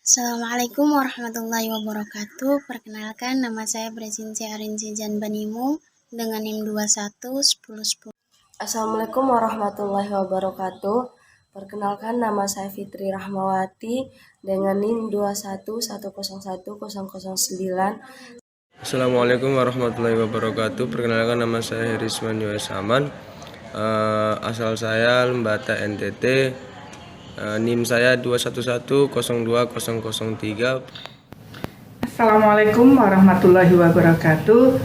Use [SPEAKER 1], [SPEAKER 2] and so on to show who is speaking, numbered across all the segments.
[SPEAKER 1] Assalamualaikum warahmatullahi wabarakatuh. Perkenalkan, nama saya Presinsi Arinsi Janbanimung dengan NIM 211010.
[SPEAKER 2] Assalamualaikum warahmatullahi wabarakatuh. Perkenalkan, nama saya Fitri Rahmawati dengan NIM 21101009.
[SPEAKER 3] Assalamualaikum warahmatullahi wabarakatuh. Perkenalkan, nama saya Herisman Yoes Aman. Asal saya Lembata NTT. NIM saya 211020003.
[SPEAKER 4] Assalamualaikum warahmatullahi wabarakatuh.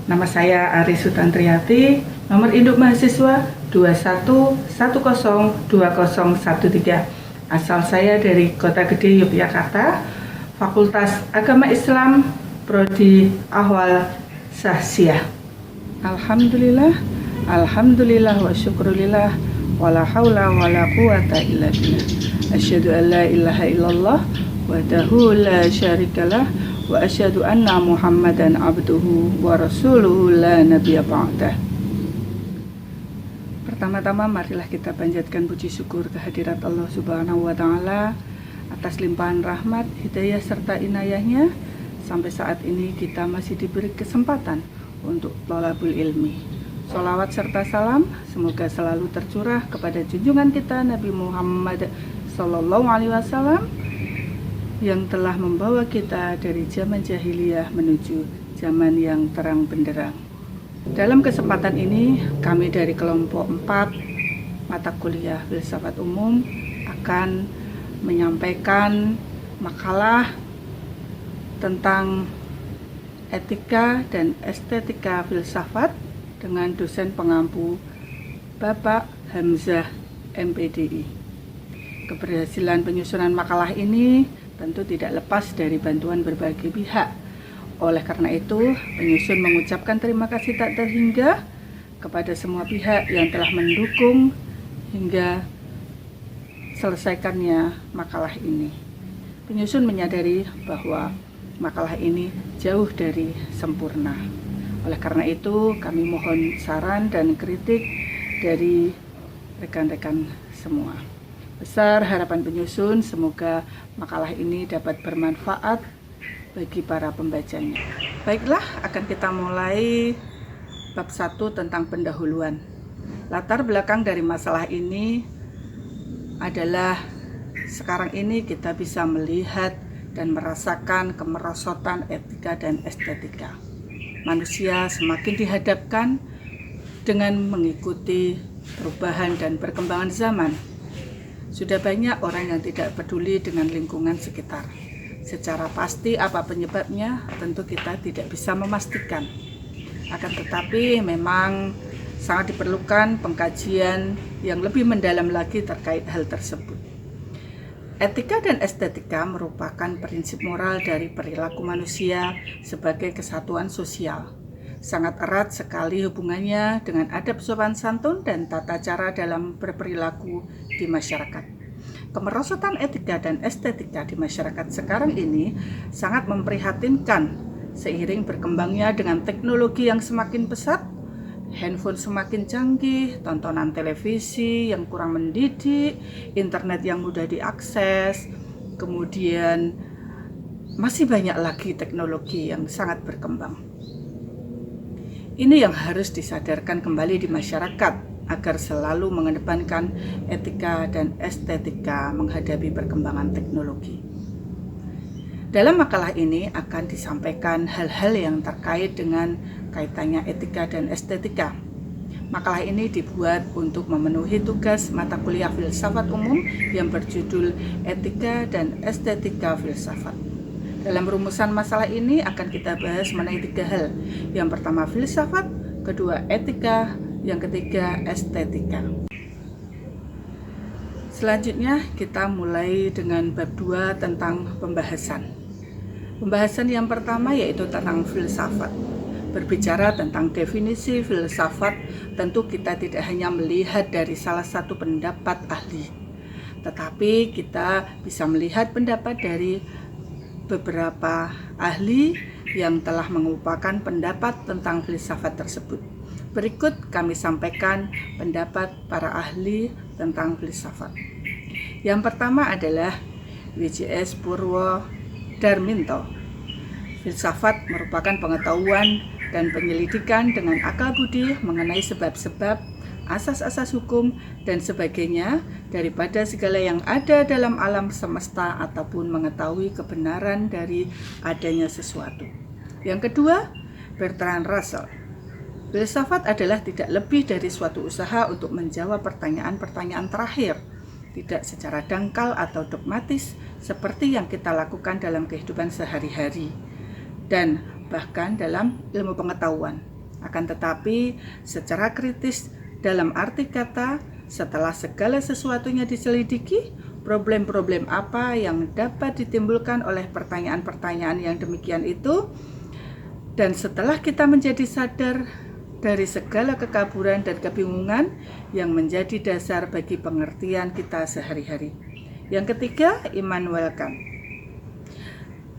[SPEAKER 4] Nama saya Ari Sutantriati, nomor induk mahasiswa 21102013. Asal saya dari Kota Gede, Yogyakarta, Fakultas Agama Islam, Prodi Ahwal Sahsiah. Alhamdulillah wa syukrulillah, wala haula wala quwata illa billah. Asyhadu an la ilaha illallah wahdahu la syarikalah wa asyhadu anna Muhammadan abduhu wa rasuluhu la nabiyya ba'dah. Pertama-tama marilah kita panjatkan puji syukur kehadirat Allah Subhanahu wa taala atas limpahan rahmat, hidayah serta inayahnya. Sampai saat ini kita masih diberi kesempatan untuk thalabul ilmi. Sholawat serta salam semoga selalu tercurah kepada junjungan kita Nabi Muhammad Sallallahu Alaihi Wasallam yang telah membawa kita dari zaman jahiliyah menuju zaman yang terang benderang. Dalam kesempatan ini, kami dari kelompok 4 mata kuliah Filsafat Umum akan menyampaikan makalah tentang etika dan estetika filsafat dengan dosen pengampu Bapak Hamzah MPDI. Keberhasilan penyusunan makalah ini tentu tidak lepas dari bantuan berbagai pihak. Oleh karena itu, penyusun mengucapkan terima kasih tak terhingga kepada semua pihak yang telah mendukung hingga selesaikannya makalah ini. Penyusun menyadari bahwa makalah ini jauh dari sempurna. Oleh karena itu, kami mohon saran dan kritik dari rekan-rekan semua. Besar harapan penyusun, semoga makalah ini dapat bermanfaat bagi para pembacanya. Baiklah, akan kita mulai bab 1 tentang pendahuluan. Latar belakang dari masalah ini adalah sekarang ini kita bisa melihat dan merasakan kemerosotan etika dan estetika. Manusia semakin dihadapkan dengan mengikuti perubahan dan perkembangan zaman. Sudah banyak orang yang tidak peduli dengan lingkungan sekitar. Secara pasti apa penyebabnya tentu kita tidak bisa memastikan. Akan tetapi memang sangat diperlukan pengkajian yang lebih mendalam lagi terkait hal tersebut. Etika dan estetika merupakan prinsip moral dari perilaku manusia sebagai kesatuan sosial. Sangat erat sekali hubungannya dengan adab sopan santun dan tata cara dalam berperilaku di masyarakat. Kemerosotan etika dan estetika di masyarakat sekarang ini sangat memprihatinkan seiring berkembangnya dengan teknologi yang semakin pesat, handphone semakin canggih, tontonan televisi yang kurang mendidik, internet yang mudah diakses, kemudian masih banyak lagi teknologi yang sangat berkembang. Ini yang harus disadarkan kembali di masyarakat agar selalu mengedepankan etika dan estetika menghadapi perkembangan teknologi. Dalam makalah ini akan disampaikan hal-hal yang terkait dengan kaitannya etika dan estetika. Makalah ini dibuat untuk memenuhi tugas mata kuliah filsafat umum yang berjudul Etika dan Estetika Filsafat. Dalam rumusan masalah ini akan kita bahas mengenai 3 hal. Yang pertama filsafat, kedua etika, yang ketiga estetika. Selanjutnya kita mulai dengan bab 2 tentang pembahasan. Pembahasan yang pertama yaitu tentang filsafat. Berbicara tentang definisi filsafat, tentu kita tidak hanya melihat dari salah satu pendapat ahli, tetapi kita bisa melihat pendapat dari beberapa ahli yang telah mengupakan pendapat tentang filsafat tersebut. Berikut kami sampaikan pendapat para ahli tentang filsafat. Yang pertama adalah WJS Purwodarminto. Filsafat merupakan pengetahuan dan penyelidikan dengan akal budi mengenai sebab-sebab, asas-asas hukum, dan sebagainya daripada segala yang ada dalam alam semesta ataupun mengetahui kebenaran dari adanya sesuatu. Yang kedua, Bertrand Russell. Filsafat adalah tidak lebih dari suatu usaha untuk menjawab pertanyaan-pertanyaan terakhir, tidak secara dangkal atau dogmatis seperti yang kita lakukan dalam kehidupan sehari-hari dan bahkan dalam ilmu pengetahuan. Akan tetapi secara kritis dalam arti kata, setelah segala sesuatunya diselidiki, problem-problem apa yang dapat ditimbulkan oleh pertanyaan-pertanyaan yang demikian itu, dan setelah kita menjadi sadar dari segala kekaburan dan kebingungan yang menjadi dasar bagi pengertian kita sehari-hari. Yang ketiga, Immanuel Kant.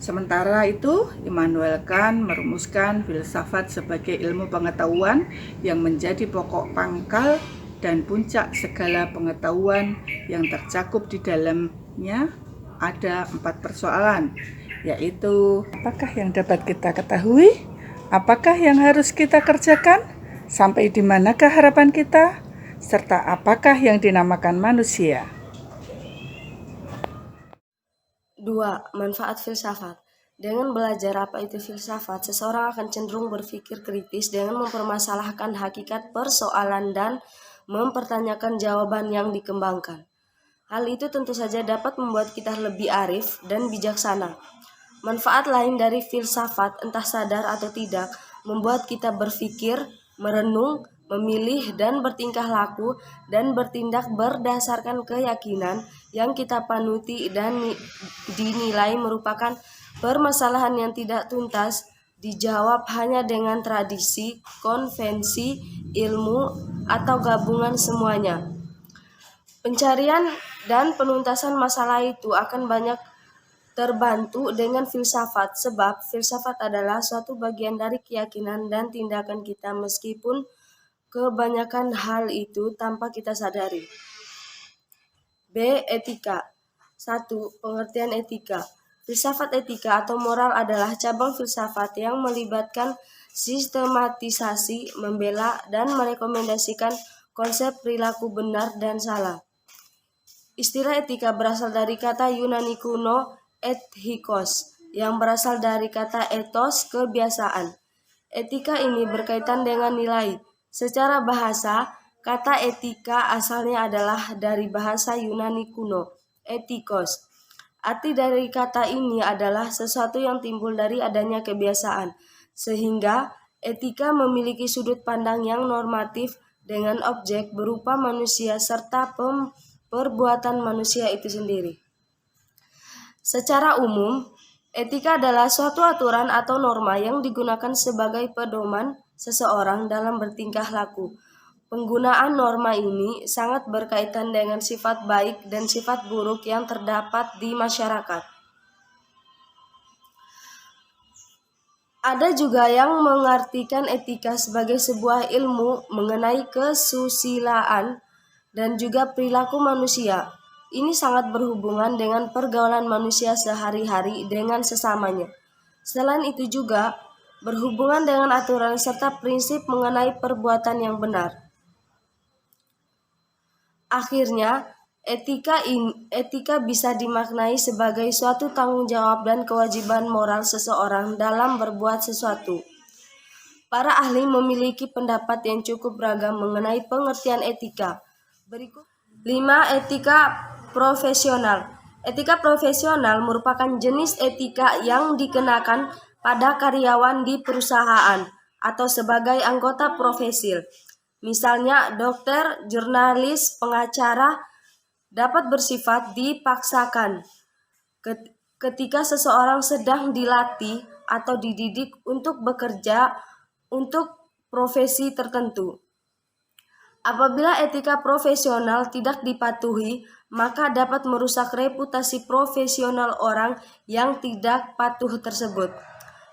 [SPEAKER 4] Sementara itu, Immanuel Kant merumuskan filsafat sebagai ilmu pengetahuan yang menjadi pokok pangkal dan puncak segala pengetahuan yang tercakup di dalamnya. Ada 4 persoalan, yaitu apakah yang dapat kita ketahui, apakah yang harus kita kerjakan, sampai di manakah harapan kita, serta apakah yang dinamakan manusia.
[SPEAKER 2] 2. Manfaat filsafat. Dengan belajar apa itu filsafat, seseorang akan cenderung berpikir kritis dengan mempermasalahkan hakikat persoalan dan mempertanyakan jawaban yang dikembangkan. Hal itu tentu saja dapat membuat kita lebih arif dan bijaksana. Manfaat lain dari filsafat, entah sadar atau tidak, membuat kita berpikir, merenung, memilih dan bertingkah laku dan bertindak berdasarkan keyakinan yang kita panuti dan dinilai merupakan permasalahan yang tidak tuntas dijawab hanya dengan tradisi, konvensi, ilmu, atau gabungan semuanya. Pencarian dan penuntasan masalah itu akan banyak terbantu dengan filsafat, sebab filsafat adalah suatu bagian dari keyakinan dan tindakan kita meskipun kebanyakan hal itu tanpa kita sadari. B. Etika. 1. Pengertian etika. Filsafat etika atau moral adalah cabang filsafat yang melibatkan sistematisasi, membela, dan merekomendasikan konsep perilaku benar dan salah. Istilah etika berasal dari kata Yunani kuno ethikos, yang berasal dari kata ethos, kebiasaan. Etika ini berkaitan dengan nilai. Secara bahasa, kata etika asalnya adalah dari bahasa Yunani kuno, ethikos. Arti dari kata ini adalah sesuatu yang timbul dari adanya kebiasaan, sehingga etika memiliki sudut pandang yang normatif dengan objek berupa manusia serta perbuatan manusia itu sendiri. Secara umum, etika adalah suatu aturan atau norma yang digunakan sebagai pedoman seseorang dalam bertingkah laku. Penggunaan norma ini sangat berkaitan dengan sifat baik dan sifat buruk yang terdapat di masyarakat. Ada juga yang mengartikan etika sebagai sebuah ilmu mengenai kesusilaan dan juga perilaku manusia. Ini sangat berhubungan dengan pergaulan manusia sehari-hari dengan sesamanya. Selain itu juga berhubungan dengan aturan serta prinsip mengenai perbuatan yang benar. Akhirnya, etika bisa dimaknai sebagai suatu tanggung jawab dan kewajiban moral seseorang dalam berbuat sesuatu. Para ahli memiliki pendapat yang cukup beragam mengenai pengertian etika. Berikut 5. Etika profesional. Etika profesional merupakan jenis etika yang dikenakan pada karyawan di perusahaan atau sebagai anggota profesi. Misalnya, dokter, jurnalis, pengacara dapat bersifat dipaksakan ketika seseorang sedang dilatih atau dididik untuk bekerja untuk profesi tertentu. Apabila etika profesional tidak dipatuhi, maka dapat merusak reputasi profesional orang yang tidak patuh tersebut.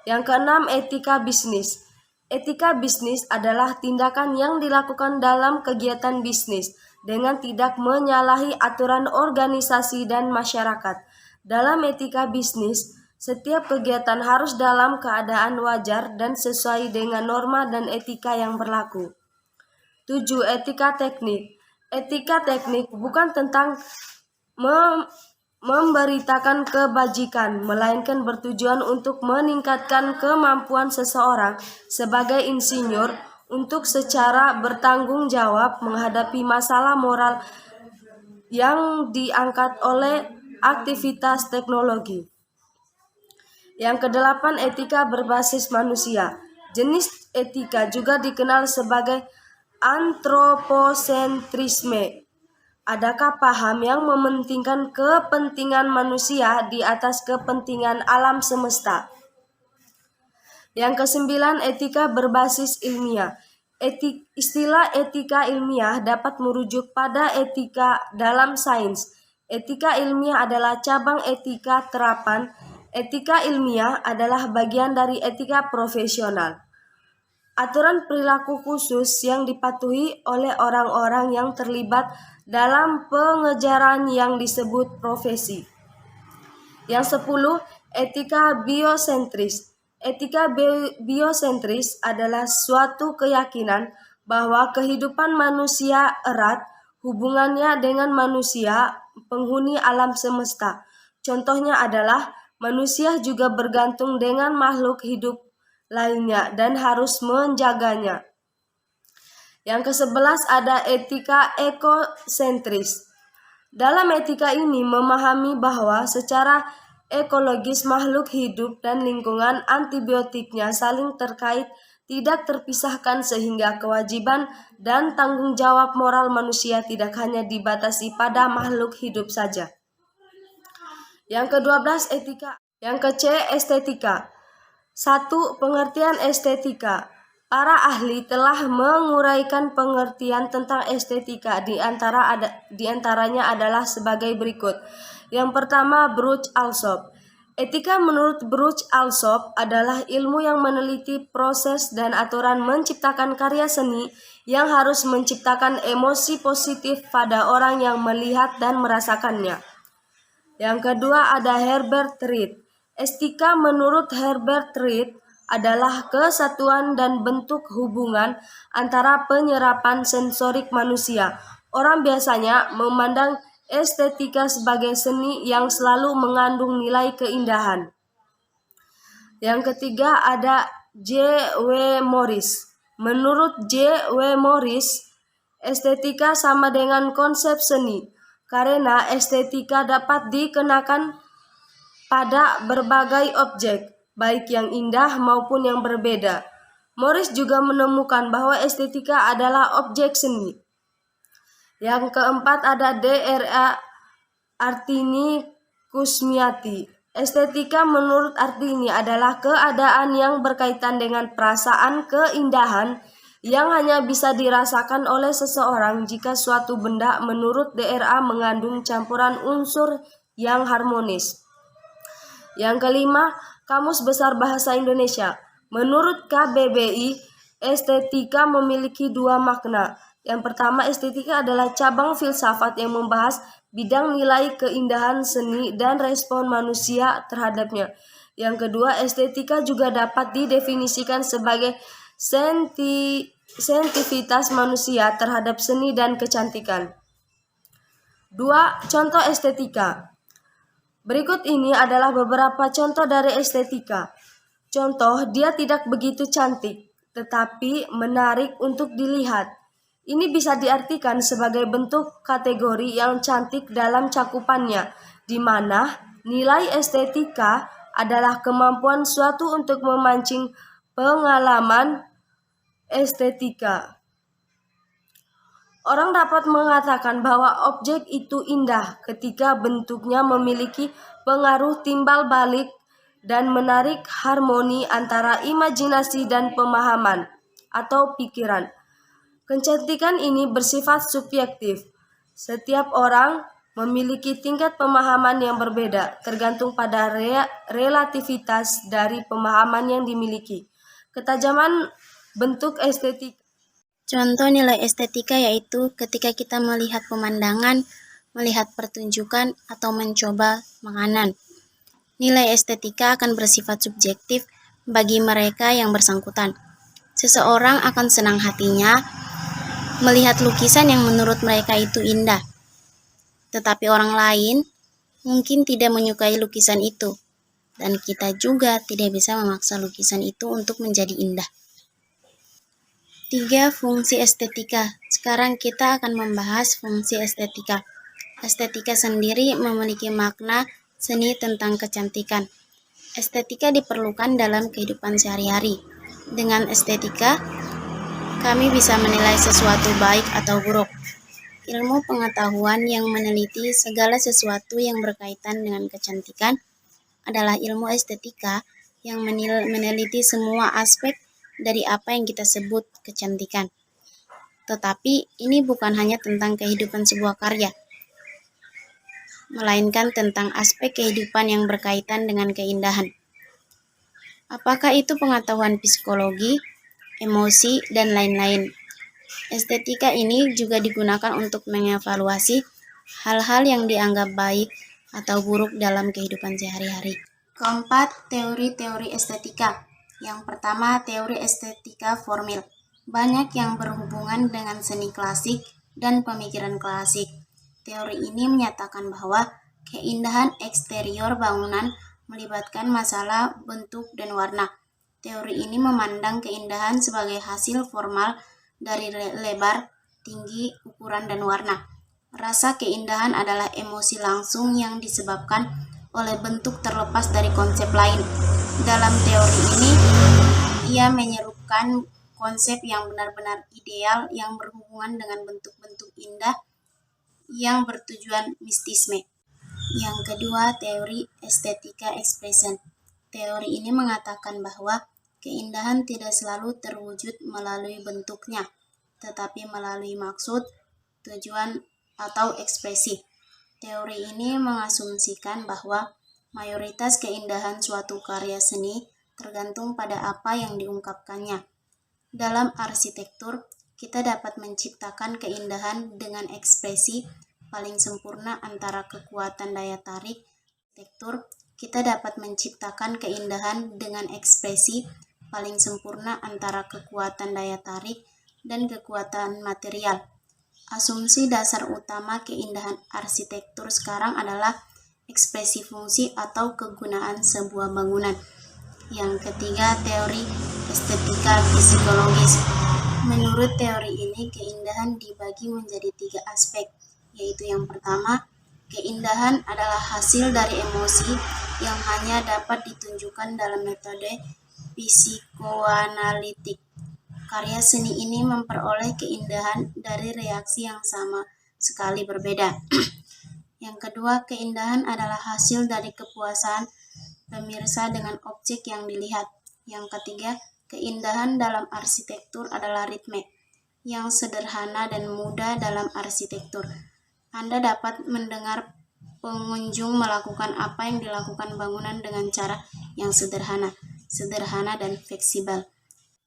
[SPEAKER 2] Yang keenam, etika bisnis. Etika bisnis adalah tindakan yang dilakukan dalam kegiatan bisnis dengan tidak menyalahi aturan organisasi dan masyarakat. Dalam etika bisnis, setiap kegiatan harus dalam keadaan wajar dan sesuai dengan norma dan etika yang berlaku. 7. Etika teknik. Etika teknik bukan tentang memberitakan kebajikan, melainkan bertujuan untuk meningkatkan kemampuan seseorang sebagai insinyur untuk secara bertanggung jawab menghadapi masalah moral yang diangkat oleh aktivitas teknologi. Yang kedelapan, etika berbasis manusia. Jenis etika juga dikenal sebagai antroposentrisme. Adakah paham yang mementingkan kepentingan manusia di atas kepentingan alam semesta? Yang kesembilan, etika berbasis ilmiah. Istilah etika ilmiah dapat merujuk pada etika dalam sains. Etika ilmiah adalah cabang etika terapan. Etika ilmiah adalah bagian dari etika profesional. Aturan perilaku khusus yang dipatuhi oleh orang-orang yang terlibat dalam pengejaran yang disebut profesi. Yang 10, etika biosentris. Etika biosentris adalah suatu keyakinan bahwa kehidupan manusia erat hubungannya dengan manusia, penghuni alam semesta. Contohnya adalah manusia juga bergantung dengan makhluk hidup lainnya dan harus menjaganya. Yang ke-11 ada etika ekosentris. Dalam etika ini memahami bahwa secara ekologis makhluk hidup dan lingkungan antibiotiknya saling terkait, tidak terpisahkan sehingga kewajiban dan tanggung jawab moral manusia tidak hanya dibatasi pada makhluk hidup saja. Yang ke-12 etika. Yang ke-C estetika. 1. Pengertian estetika. Para ahli telah menguraikan pengertian tentang estetika di antaranya adalah sebagai berikut. Yang pertama, Bruch-Alsop. Etika menurut Bruch-Alsop adalah ilmu yang meneliti proses dan aturan menciptakan karya seni yang harus menciptakan emosi positif pada orang yang melihat dan merasakannya. Yang kedua ada Herbert Reed. Estetika menurut Herbert Reed adalah kesatuan dan bentuk hubungan antara penyerapan sensorik manusia. Orang biasanya memandang estetika sebagai seni yang selalu mengandung nilai keindahan. Yang ketiga ada J.W. Morris. Menurut J.W. Morris, estetika sama dengan konsep seni, karena estetika dapat dikenakan pada berbagai objek, baik yang indah maupun yang berbeda. Morris juga menemukan bahwa estetika adalah objek seni. Yang keempat ada D.R.A. Artini Kusmiati. Estetika menurut Artini adalah keadaan yang berkaitan dengan perasaan keindahan yang hanya bisa dirasakan oleh seseorang jika suatu benda menurut D.R.A. mengandung campuran unsur yang harmonis. Yang kelima, Kamus Besar Bahasa Indonesia. Menurut KBBI, estetika memiliki dua makna. Yang pertama, estetika adalah cabang filsafat yang membahas bidang nilai keindahan seni dan respon manusia terhadapnya. Yang kedua, estetika juga dapat didefinisikan sebagai sensitivitas manusia terhadap seni dan kecantikan. 2. Contoh estetika. Berikut ini adalah beberapa contoh dari estetika. Contoh, dia tidak begitu cantik, tetapi menarik untuk dilihat. Ini bisa diartikan sebagai bentuk kategori yang cantik dalam cakupannya, di mana nilai estetika adalah kemampuan suatu untuk memancing pengalaman estetika. Orang dapat mengatakan bahwa objek itu indah ketika bentuknya memiliki pengaruh timbal balik dan menarik harmoni antara imajinasi dan pemahaman atau pikiran. Kecantikan ini bersifat subjektif. Setiap orang memiliki tingkat pemahaman yang berbeda, tergantung pada relativitas dari pemahaman yang dimiliki. Ketajaman bentuk estetika.
[SPEAKER 1] Contoh nilai estetika yaitu ketika kita melihat pemandangan, melihat pertunjukan, atau mencoba makanan. Nilai estetika akan bersifat subjektif bagi mereka yang bersangkutan. Seseorang akan senang hatinya melihat lukisan yang menurut mereka itu indah, tetapi orang lain mungkin tidak menyukai lukisan itu, dan kita juga tidak bisa memaksa lukisan itu untuk menjadi indah. 3. Fungsi estetika. Sekarang kita akan membahas fungsi estetika. Estetika sendiri memiliki makna seni tentang kecantikan. Estetika diperlukan dalam kehidupan sehari-hari. Dengan estetika, kami bisa menilai sesuatu baik atau buruk. Ilmu pengetahuan yang meneliti segala sesuatu yang berkaitan dengan kecantikan adalah ilmu estetika yang meneliti semua aspek dari apa yang kita sebut kecantikan. Tetapi ini bukan hanya tentang kehidupan sebuah karya, melainkan tentang aspek kehidupan yang berkaitan dengan keindahan. Apakah itu pengetahuan psikologi, emosi, dan lain-lain? Estetika ini juga digunakan untuk mengevaluasi hal-hal yang dianggap baik atau buruk dalam kehidupan sehari-hari. Keempat, teori-teori estetika. Yang pertama, teori estetika formil. Banyak yang berhubungan dengan seni klasik dan pemikiran klasik. Teori ini menyatakan bahwa keindahan eksterior bangunan melibatkan masalah bentuk dan warna. Teori ini memandang keindahan sebagai hasil formal dari lebar, tinggi, ukuran, dan warna. Rasa keindahan adalah emosi langsung yang disebabkan oleh bentuk terlepas dari konsep lain. Dalam teori ini, ia menyerupkan konsep yang benar-benar ideal yang berhubungan dengan bentuk-bentuk indah yang bertujuan mistisme. Yang kedua, teori estetika expression. Teori ini mengatakan bahwa keindahan tidak selalu terwujud melalui bentuknya, tetapi melalui maksud, tujuan, atau ekspresi. Teori ini mengasumsikan bahwa mayoritas keindahan suatu karya seni tergantung pada apa yang diungkapkannya. Dalam arsitektur, kita dapat menciptakan keindahan dengan ekspresi paling sempurna antara kekuatan daya tarik. Arsitektur, kita dapat menciptakan keindahan dengan ekspresi paling sempurna antara kekuatan daya tarik dan kekuatan material. Asumsi dasar utama keindahan arsitektur sekarang adalah ekspresi fungsi atau kegunaan sebuah bangunan. Yang ketiga, teori estetika psikologis. Menurut teori ini, keindahan dibagi menjadi 3 aspek, yaitu yang pertama, keindahan adalah hasil dari emosi yang hanya dapat ditunjukkan dalam metode psikoanalitik. Karya seni ini memperoleh keindahan dari reaksi yang sama sekali berbeda. Yang kedua, keindahan adalah hasil dari kepuasan pemirsa dengan objek yang dilihat. Yang ketiga, keindahan dalam arsitektur adalah ritme, yang sederhana dan mudah dalam arsitektur. Anda dapat mendengar pengunjung melakukan apa yang dilakukan bangunan dengan cara yang sederhana dan fleksibel.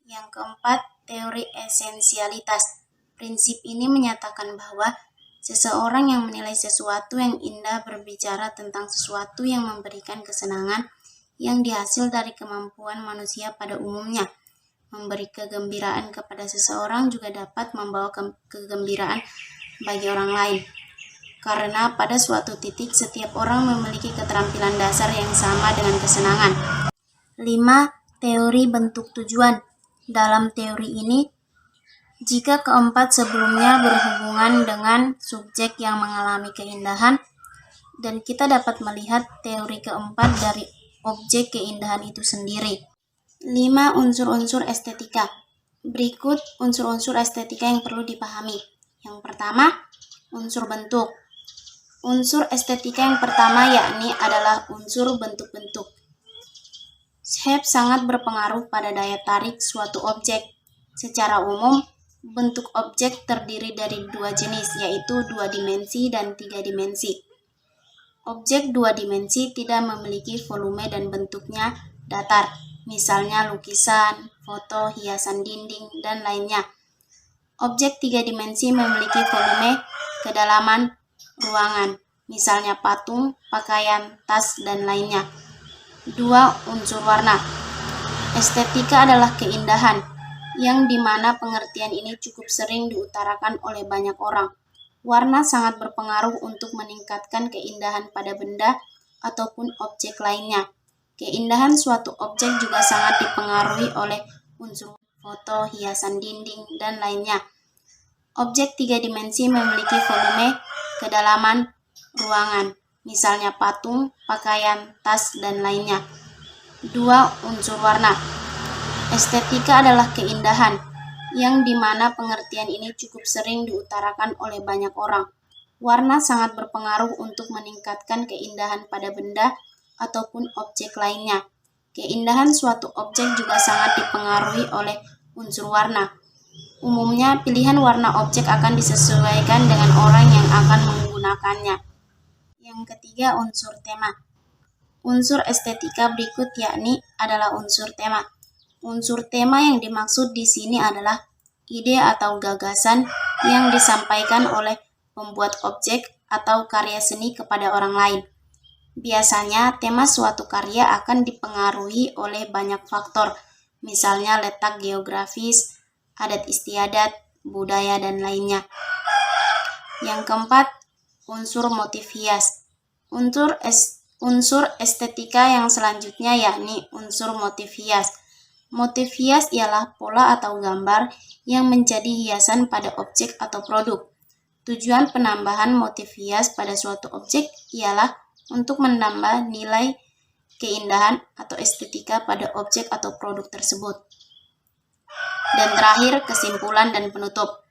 [SPEAKER 1] Yang keempat, teori esensialitas. Prinsip ini menyatakan bahwa seseorang yang menilai sesuatu yang indah berbicara tentang sesuatu yang memberikan kesenangan yang dihasil dari kemampuan manusia pada umumnya. Memberi kegembiraan kepada seseorang juga dapat membawa kegembiraan bagi orang lain. Karena pada suatu titik setiap orang memiliki keterampilan dasar yang sama dengan kesenangan. 5. Teori bentuk tujuan. Dalam teori ini, jika keempat sebelumnya berhubungan dengan subjek yang mengalami keindahan, dan kita dapat melihat teori keempat dari objek keindahan itu sendiri. 5. Unsur-unsur estetika. Berikut unsur-unsur estetika yang perlu dipahami. Yang pertama, unsur bentuk. Unsur estetika yang pertama yakni adalah unsur bentuk-bentuk. Shape sangat berpengaruh pada daya tarik suatu objek. Secara umum, bentuk objek terdiri dari 2 jenis, yaitu 2 dimensi dan 3 dimensi. Objek 2 dimensi tidak memiliki volume dan bentuknya datar, misalnya lukisan, foto, hiasan dinding, dan lainnya. Objek 3 dimensi memiliki volume, kedalaman, ruangan, misalnya patung, pakaian, tas, dan lainnya. 2. Unsur warna. Estetika adalah keindahan, yang dimana pengertian ini cukup sering diutarakan oleh banyak orang. Warna sangat berpengaruh untuk meningkatkan keindahan pada benda ataupun objek lainnya. Keindahan suatu objek juga sangat dipengaruhi oleh unsur foto, hiasan dinding, dan lainnya. Objek 3 dimensi memiliki volume, kedalaman, ruangan, misalnya patung, pakaian, tas, dan lainnya. 2. Unsur warna. Estetika adalah keindahan, yang dimana pengertian ini cukup sering diutarakan oleh banyak orang. Warna sangat berpengaruh untuk meningkatkan keindahan pada benda ataupun objek lainnya. Keindahan suatu objek juga sangat dipengaruhi oleh unsur warna. Umumnya, pilihan warna objek akan disesuaikan dengan orang yang akan menggunakannya. Yang ketiga, unsur tema. Unsur estetika berikut yakni adalah unsur tema. Unsur tema yang dimaksud di sini adalah ide atau gagasan yang disampaikan oleh pembuat objek atau karya seni kepada orang lain. Biasanya, tema suatu karya akan dipengaruhi oleh banyak faktor, misalnya letak geografis, adat istiadat, budaya, dan lainnya. Yang keempat, unsur motif hias. Unsur estetika yang selanjutnya yakni unsur motif hias. Motif hias ialah pola atau gambar yang menjadi hiasan pada objek atau produk. Tujuan penambahan motif hias pada suatu objek ialah untuk menambah nilai keindahan atau estetika pada objek atau produk tersebut. Dan terakhir, kesimpulan dan penutup.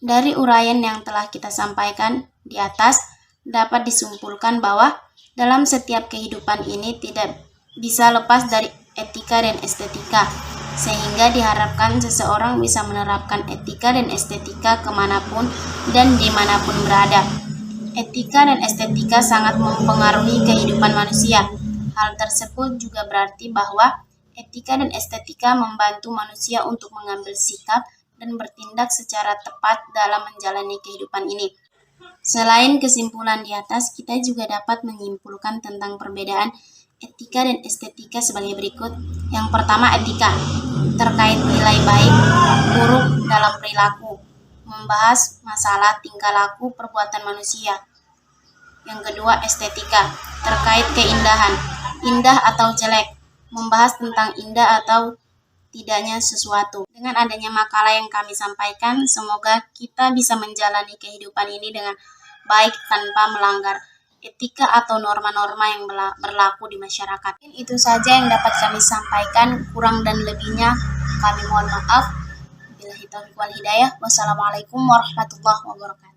[SPEAKER 1] Dari uraian yang telah kita sampaikan di atas, dapat disimpulkan bahwa dalam setiap kehidupan ini tidak bisa lepas dari etika dan estetika, sehingga diharapkan seseorang bisa menerapkan etika dan estetika kemanapun dan dimanapun berada. Etika dan estetika sangat mempengaruhi kehidupan manusia. Hal tersebut juga berarti bahwa etika dan estetika membantu manusia untuk mengambil sikap dan bertindak secara tepat dalam menjalani kehidupan ini. Selain kesimpulan di atas, kita juga dapat menyimpulkan tentang perbedaan etika dan estetika sebagai berikut. Yang pertama, etika terkait nilai baik, buruk dalam perilaku, membahas masalah tingkah laku perbuatan manusia. Yang kedua, estetika terkait keindahan, indah atau jelek, membahas tentang indah atau tidaknya sesuatu. Dengan adanya makalah yang kami sampaikan, semoga kita bisa menjalani kehidupan ini dengan baik tanpa melanggar etika atau norma-norma yang berlaku di masyarakat. Itu saja yang dapat kami sampaikan, kurang dan lebihnya kami mohon maaf. Billahi taufiq wal hidayah. Wassalamualaikum warahmatullahi wabarakatuh.